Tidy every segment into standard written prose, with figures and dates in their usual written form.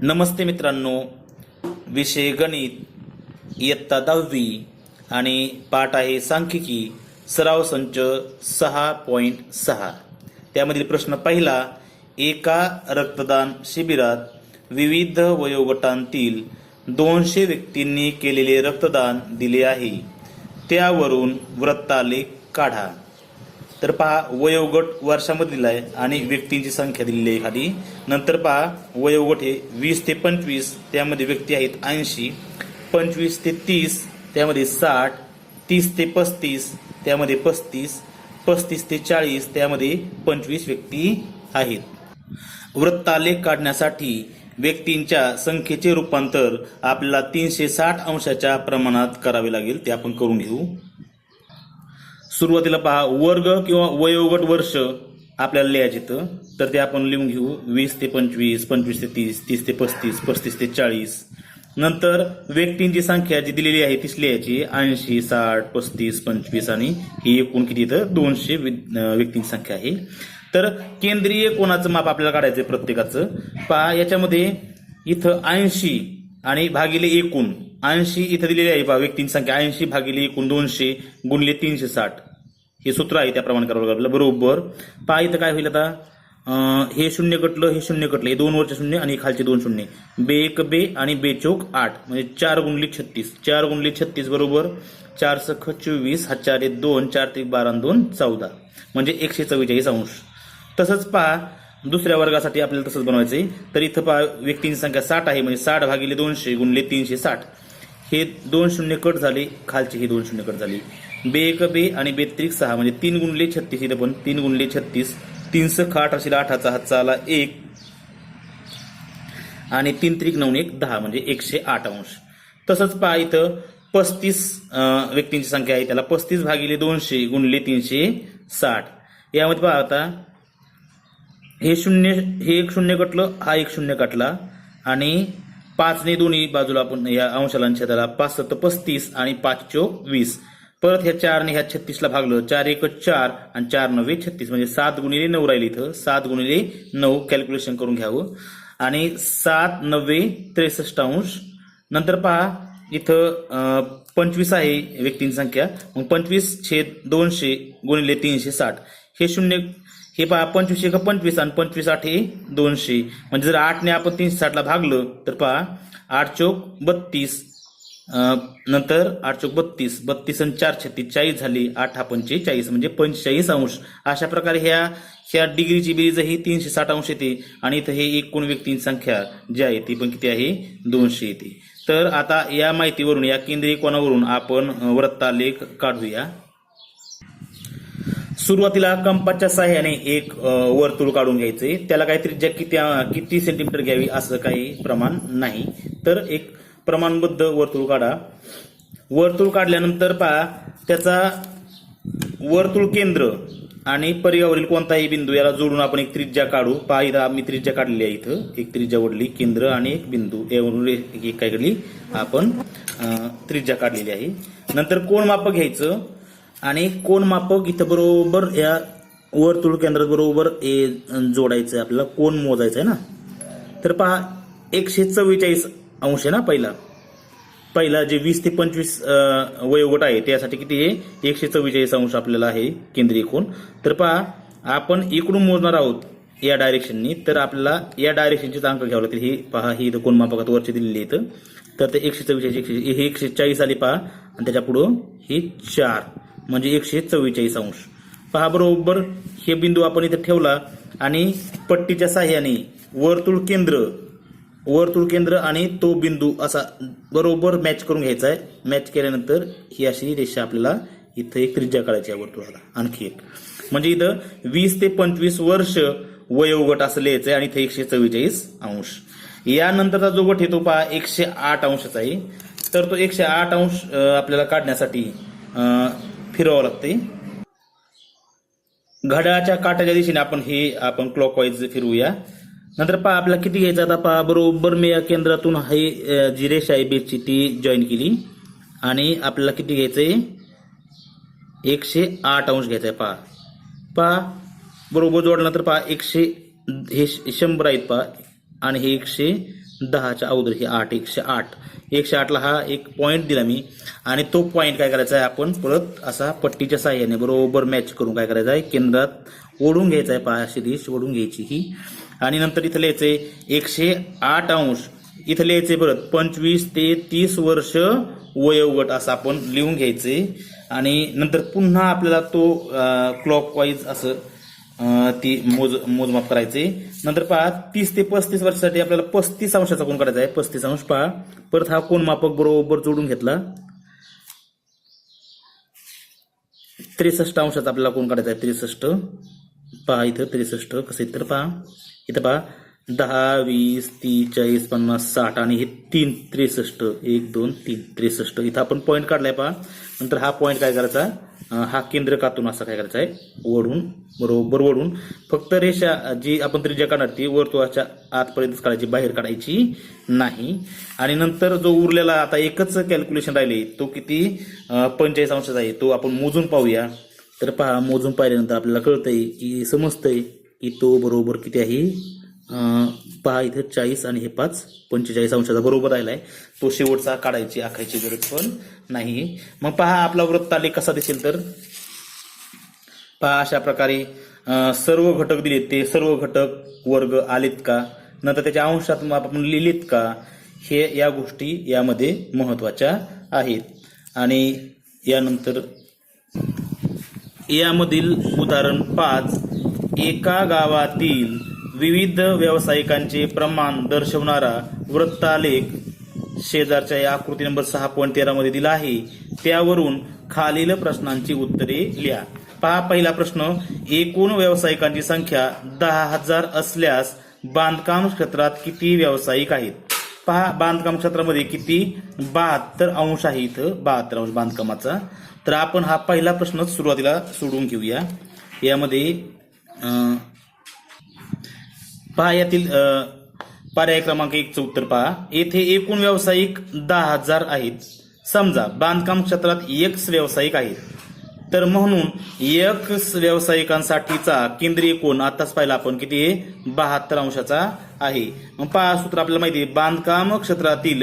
नमस्ते मित्रांनो, विषय गणित इयत्ता 10वी आणि पाठ आहे सांख्यिकी सराव संच 6.6. त्यामधील प्रश्न पहिला, एका रक्तदान शिबिरात विविध वयोगटांतील 200 व्यक्तींनी केलेले रक्तदान दिले आहे, त्यावरून वृत्तालेख काढा. तर पहा, वयोगट वर्षामध्ये दिला आहे आणि व्यक्तींची संख्या दिलेली आहे खाली. नंतर पहा, वयोगट हे 20 ते 25, त्यामध्ये व्यक्ती आहेत 80, 25 ते 30 त्यामध्ये 60, 30 ते 35 त्यामध्ये 35, 35 ते 40 त्यामध्ये 25 व्यक्ती आहेत. वृत्तालेख काढण्यासाठी व्यक्तींच्या संख्येचे रूपांतर आपल्याला 360 अंशाच्या प्रमाणात करावे लागेल, ते आपण करून घेऊ. सुरुवातीला पहा, वर्ग किंवा वयोगट वर्ष आपल्याला लिहायचे तर ते आपण लिहून घेऊ. 20 ते 25, 25 ते 30, 30 ते 35, 35 ते 40. नंतर व्यक्तींची संख्या जी दिलेली आहे तीच लिहायची. 80, 60, 35, 25 आणि ही एकूण किती इथं 200 व्यक्तींची संख्या आहे. तर केंद्रीय कोणाचं माप आपल्याला काढायचं प्रत्येकाचं. पहा, याच्यामध्ये इथं 80 आणि भागिले एकूण 80 इथं दिलेली आहे. पहा, व्यक्तींची संख्या 80 भागिले एकूण 200 गुणिले 360 हे सूत्र आहे, त्याप्रमाणे करावं लागलं बरोबर. पहा, इथं काय होईल आता, हे शून्य कटलं, हे शून्य कटलं, हे 2 वरचे शून्य आणि खालचे 2 शून्य. बे एक बे आणि बे चौक 8 म्हणजे 4 गुणिले 36, 4 गुणिले 36 बरोबर 4 सख 24, हा 4 1 2, 4 3 12 2 14 म्हणजे 144 अंश. तसंच पहा, दुसऱ्या वर्गासाठी आपल्याला तसंच बनवायचंय. तर इथं पहा, व्यक्तींची संख्या 60 आहे म्हणजे 60 भागिले 200 गुणिले 360. हे 2 शून्य कट झाले, खालचे हे 2 शून्य कट झाले. बे एक बे आणि बे त्रिक 6 म्हणजे 3 गुणिले 36. इथं पण 3 गुणिले 36, 3 सख 8 असेल, 8चा हातचा आला 1 आणि 3 त्रिक 9 1 10 म्हणजे 108 अंश. तसंच पहा, इथं 35 व्यक्तींची संख्या आहे, त्याला 35 भागिले 200 गुणिले 360. यामध्ये पहा, आता हे शून्य, हे एक शून्य कटलं, हा एक शून्य कटला आणि 5 ने दोन्ही बाजूला आपण या अंशाला छेदाला 5 7 35 आणि 5 चौक 20. परत ह्या 4 ने ह्या 36 ला भागलं, 4 1 4 आणि 4 9 36 म्हणजे 7 गुणिले 9 राहिले. इथं 7 गुणिले 9 कॅल्क्युलेशन करून घ्यावं आणि 7 9 63 अंश. नंतर पहा, इथं 25 आहे व्यक्तींची संख्या, मग 25/200 गुणिले 360. हे शून्य, हे पहा 25 1 25 आणि 25 8 हे 200 म्हणजे जर 8 ने आपण 360 ला भागलं तर पहा 8 चौक 32, नंतर 8 चौक 32, 32 आणि 4 36 40 झाली, 8 हा 45 म्हणजे 45 अंश. अशा प्रकारे ह्या डिग्रीची बेरीज ही 360 अंश येते आणि इथं हे एकूण व्यक्तींची संख्या जी आहे ती पण किती आहे 200 येते. तर आता या माहितीवरून, या केंद्रीय कोनावरून आपण वृत्तालेख काढूया. सुरुवातीला कंपासच्या सहाय्याने एक वर्तुळ काढून घ्यायचे. त्याला काही त्रिज्या किती सेंटीमीटर घ्यावी असं काही प्रमाण नाही, तर एक प्रमाणबद्ध वर्तुळ काढा. वर्तुळ काढल्यानंतर पहा, त्याचा वर्तुळ केंद्र आणि परिघावरील कोणताही बिंदू याला जोडून आपण एक त्रिज्या काढू. पहा, इथं आम्ही त्रिज्या काढलेली आहे. इथं एक त्रिज्या वडली, केंद्र आणि एक बिंदू यावरून एक काय काढली आपण त्रिज्या काढलेली आहे. नंतर कोन मापक घ्यायचं आणि कोन मापक इथं बरोबर या वर्तुळ केंद्रात बरोबर जोडायचं. आपल्याला कोन मोजायचं आहे ना. तर पहा, 144 अंश आहे ना. पहिला जे 20 ते 25 वयोगट आहे त्यासाठी किती आहे 144 अंश आपल्याला आहे केंद्रीय कोन. तर पहा, आपण इकडून मोजणार आहोत या डायरेक्शननी, तर आपल्याला या डायरेक्शनचे अंक घ्यावे लागतील. हे पहा, ही कोन मापकात वरचे दिलेली आहेत. तर ते 144 हे 140 आली पहा, आणि त्याच्या पुढं हे 4 म्हणजे 144 अंश. पहा, बरोबर हे बिंदू आपण इथे ठेवला आणि पट्टीच्या साह्याने वर्तुळ केंद्र आणि तो बिंदू असा बरोबर मॅच करून घ्यायचा आहे. मॅच केल्यानंतर ही अशी रेषा आपल्याला इथं एक त्रिज्या काढायची आहे वर्तुळाला, आणखी एक. म्हणजे इथं 20 ते 25 वर्ष वयोगट असं लिहायचं आहे आणि इथे 144 अंश. यानंतरचा जो गट आहे तो पहा 108 अंशाचा आहे. तर तो 108 अंश आपल्याला काढण्यासाठी फिरवावं लागते. घड्याळाच्या काट्याच्या दिशेने आपण क्लॉकवाईज फिरवूया. नंतर पहा, आपल्याला किती घ्यायचं आता पहा, बरोबर मी या केंद्रातून ही जी रेषा आहे बेसची ती जॉईन केली आणि आपल्याला किती घ्यायचंय 108 अंश घ्यायचा आहे. पहा बरोबर जोडल्यानंतर पहा 100 हे 100 आहेत पहा आणि हे 10च्या अगोदर ही 8 108 ला हा एक पॉईंट दिला मी आणि तो पॉईंट काय करायचा आहे आपण परत असा पट्टीच्या साह्याने बरोबर मॅच करून काय करायचं आहे केंद्रात ओढून घ्यायचा आहे पहा अशी दिश ओढून घ्यायची ही आणि नंतर इथं लिहायचंय 108 अंश इथं लिहायचंय परत 25 ते 30 वर्ष वयोगट असं आपण लिहून घ्यायचंय आणि नंतर पुन्हा आपल्याला तो क्लॉकवाईज असं ती मोजमाप करायचे नंतर पहा 30 ते 35 वर्षासाठी आपल्याला 35 अंशाचा कोण करायचा आहे 35 अंश पहा परत हा कोण मापक बरोबर जोडून घेतला 63 अंशाचा आपल्याला कोण काढायचा आहे 63 पहा इथं 63 कसं तर पहा इथं पहा 10 20 30 40 50 60 आणि हे 3 63 1 2 3 63 इथं आपण पॉईंट काढलाय पहा नंतर हा पॉईंट काय करायचा हा केंद्रकातून असं काय करायचं आहे ओढून बरोबर ओढून फक्त रेषा जी आपण त्रिज्या काढणार ती वर्तुळाच्या आतपर्यंत काढायची बाहेर काढायची नाही आणि नंतर जो उरलेला आता एकच कॅल्क्युलेशन राहिले तो किती 45 अंशाचा आहे तो आपण मोजून पाहूया तर पहा मोजून पाहिल्यानंतर आपल्याला कळतंय की समजतंय की तो बरोबर किती आहे पहा इथे 40 आणि हे 5 45 अंशाचा बरोबर राहिलाय तो शेवटचा काढायची आखायची गरज पण नाही मग पहा आपला वृत्तालेख कसा दिसेल तर पहा अशा प्रकारे सर्व घटक दिलेत ते सर्व घटक वर्ग आलेत का नंतर त्याच्या अंशात आपण लिहिलेत का हे या गोष्टी यामध्ये महत्वाच्या आहेत आणि यानंतर यामधील उदाहरण 5 एका गावातील विविध व्यावसायिकांचे प्रमाण दर्शवणारा वृत्तालेख शेजारच्या या आकृती नंबर 6.13 मध्ये दिला आहे त्यावरून खालील प्रश्नांची उत्तरे लिहा पहा पहिला प्रश्न एकूण व्यावसायिकांची संख्या 10,000 असल्यास बांधकाम क्षेत्रात किती व्यावसायिक आहेत पहा बांधकाम क्षेत्रामध्ये किती 72 अंश आहे इथं 72 अंश बांधकामाचा तर आपण हा पहिला प्रश्न सुरुवातीला सोडून घेऊया यामध्ये पहा यातील पर्याय क्रमांक 1 चं उत्तर पहा येथे एकूण व्यावसायिक 10,000 आहेत समजा बांधकाम क्षेत्रात X व्यावसायिक आहेत तर म्हणून X व्यावसायिकांसाठीचा केंद्रीय कोन आताच पाहिला आपण किती आहे 72 अंशाचा आहे मग पहा सूत्र आपल्याला माहिती आहे बांधकाम क्षेत्रातील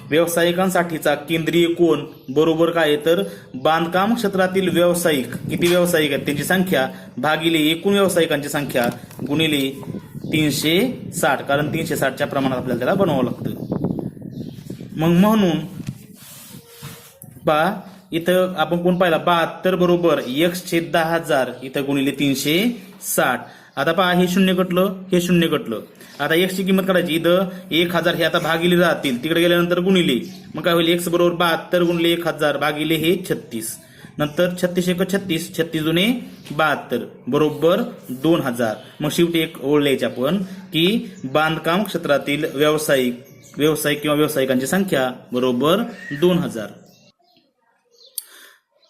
व्यावसायिकांसाठीचा केंद्रीय कोन बरोबर काय आहे तर बांधकाम क्षेत्रातील व्यावसायिक किती व्यावसायिक आहेत त्यांची संख्या भागिले एकूण व्यावसायिकांची संख्या गुणिले 360 कारण 360च्या प्रमाणात आपल्याला त्याला बनवावं लागतं मग म्हणून पहा इथं आपण कोण पाहिला 72 बरोबर X/10,000 इथं गुणिले 360 आता पहा हे शून्य कटलं आता X ची किंमत काढायची इथं 1000 हे आता भागिले राहतील तिकडे गेल्यानंतर गुणिले मग काय होईल X बरोबर 72 गुणिले 1000 भागिले हे 36 नंतर 36 × 36 36 दुने 72 बरोबर 2000 मग शेवटी एक ओळ लिहायची आपण की बांधकाम क्षेत्रातील व्यावसायिक किंवा व्यावसायिकांची संख्या बरोबर 2000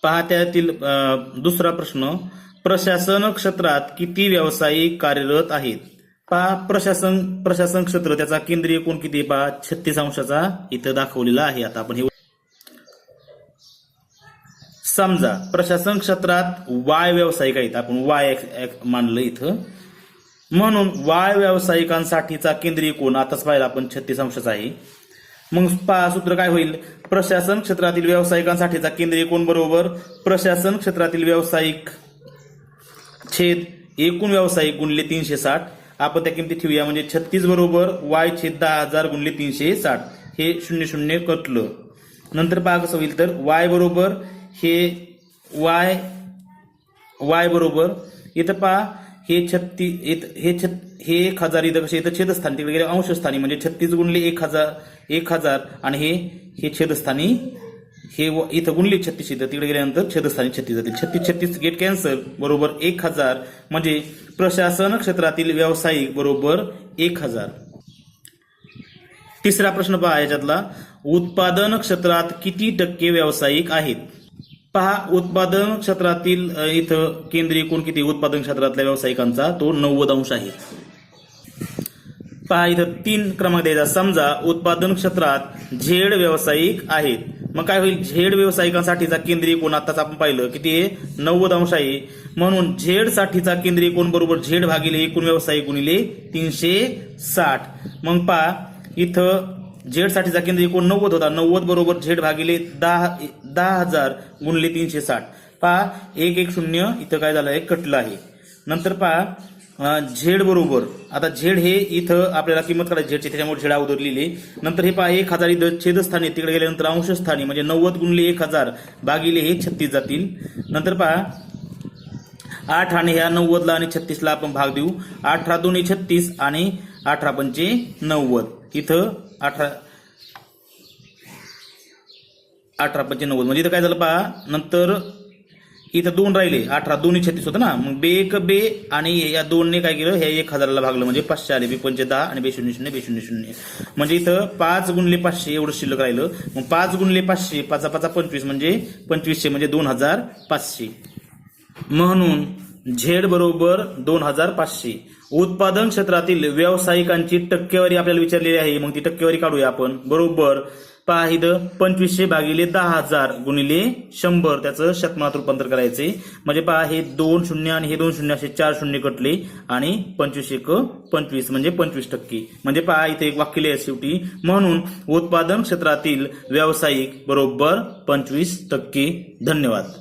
पहा त्यातील दुसरा प्रश्न प्रशासन क्षेत्रात किती व्यावसायिक कार्यरत आहेत पहा प्रशासन क्षेत्र त्याचा केंद्रीय कोन किती पहा 36 अंशाचा इथं दाखवलेला आहे आता आपण हे समजा प्रशासन क्षेत्रात Y व्यावसायिक आहेत आपण Y मानलं इथं म्हणून Y व्यावसायिकांसाठीचा केंद्रीय कोन आताच पाहिला आपण 36 अंशाचा आहे मग पहा सूत्र काय होईल प्रशासन क्षेत्रातील व्यावसायिकांसाठीचा केंद्रीय कोन बरोबर प्रशासन क्षेत्रातील व्यावसायिक छेद एकूण व्यावसायिक गुणिले 360 आपण त्या किमती ठेवूया म्हणजे 36 बरोबर Y/10,000 गुणिले 360 हे 00 कटलं नंतर पहा कसं होईल तर Y बरोबर हे Y बरोबर इथं पहा हे 36 हे 1000 इथं कसे इथं छेदस्थानी तिकडे गेले अंशस्थानी म्हणजे 36 गुणिले 1000 आणि हे छेदस्थानी हे इथं गुणले 36 इथं तिकडे गेल्यानंतर छेदस्थानी 36 जातील 36 गेट कॅन्सल बरोबर 1000 म्हणजे प्रशासन क्षेत्रातील व्यावसायिक बरोबर 1000 तिसरा प्रश्न पहा याच्यातला उत्पादन क्षेत्रात किती टक्के व्यावसायिक आहेत पहा उत्पादन क्षेत्रातील इथं केंद्रीय कोन किती उत्पादन क्षेत्रातल्या व्यावसायिकांचा तो 90 अंश आहे पहा इथं 3 क्रमांक द्यायचा समजा उत्पादन क्षेत्रात Z व्यावसायिक आहेत मग काय होईल, झेड व्यावसायिकांसाठीचा केंद्रीय कोन आताच आपण पाहिलं किती आहे, 90 अंश आहे. म्हणून झेड साठीचा केंद्रीय कोन बरोबर झेड भागिले एकूण व्यावसायिक गुणिले 360. मग पहा इथं झेड साठीचा केंद्रीय कोन 90 होता, 90 बरोबर झेड भागिले 10,000 गुणिले 360. पहा 110 इथं काय झालं आहे, कटलं आहे. नंतर पहा झेड बरोबर, आता झेड हे इथं आपल्याला किंमत काढायची झेडची, त्याच्यामुळे झेड अगोदर लिहिली. नंतर हे पहा 1000 इथं छेदस्थानी, तिकडे गेल्यानंतर अंशस्थानी म्हणजे 90 गुणिले 1000 भागिले हे 36 जातील. नंतर पहा 8 आणि ह्या 90ला आणि 36ला आपण भाग देऊ. 18 2 36 आणि 18 पंचे 90. इथं 18 पंचे 90 म्हणजे इथं काय झालं पहा, नंतर इथं 2 राहिले, 18 2 36 होतं ना, मग बे एक बे आणि या 2ने काय केलं, हे 1000ला भागलं म्हणजे 500 आले. बे पंचे 10 आणि बे 0 0 बे 0 0 म्हणजे इथं 5 गुणिले 500 एवढं शिल्लक राहिलं. मग 5 गुणिले 500 5 5 25 म्हणजे 2500 म्हणजे 2500. म्हणून झेड बरोबर 2500. उत्पादन क्षेत्रातील व्यावसायिकांची टक्केवारी आपल्याला विचारलेली आहे, मग ती टक्केवारी काढूया आपण. बरोबर पहा इथं 2500 भागिले 10,000 गुणिले 100 त्याचं शतमानात रूपांतर करायचे. म्हणजे पहा हे 2 शून्य आणि हे 2 शून्य असे 4 शून्य कटले आणि 25 1 25 म्हणजे 25%. म्हणजे पहा इथे एक वाक्य लिहायचं शेवटी. म्हणून उत्पादन क्षेत्रातील व्यावसायिक बरोबर 25%. धन्यवाद.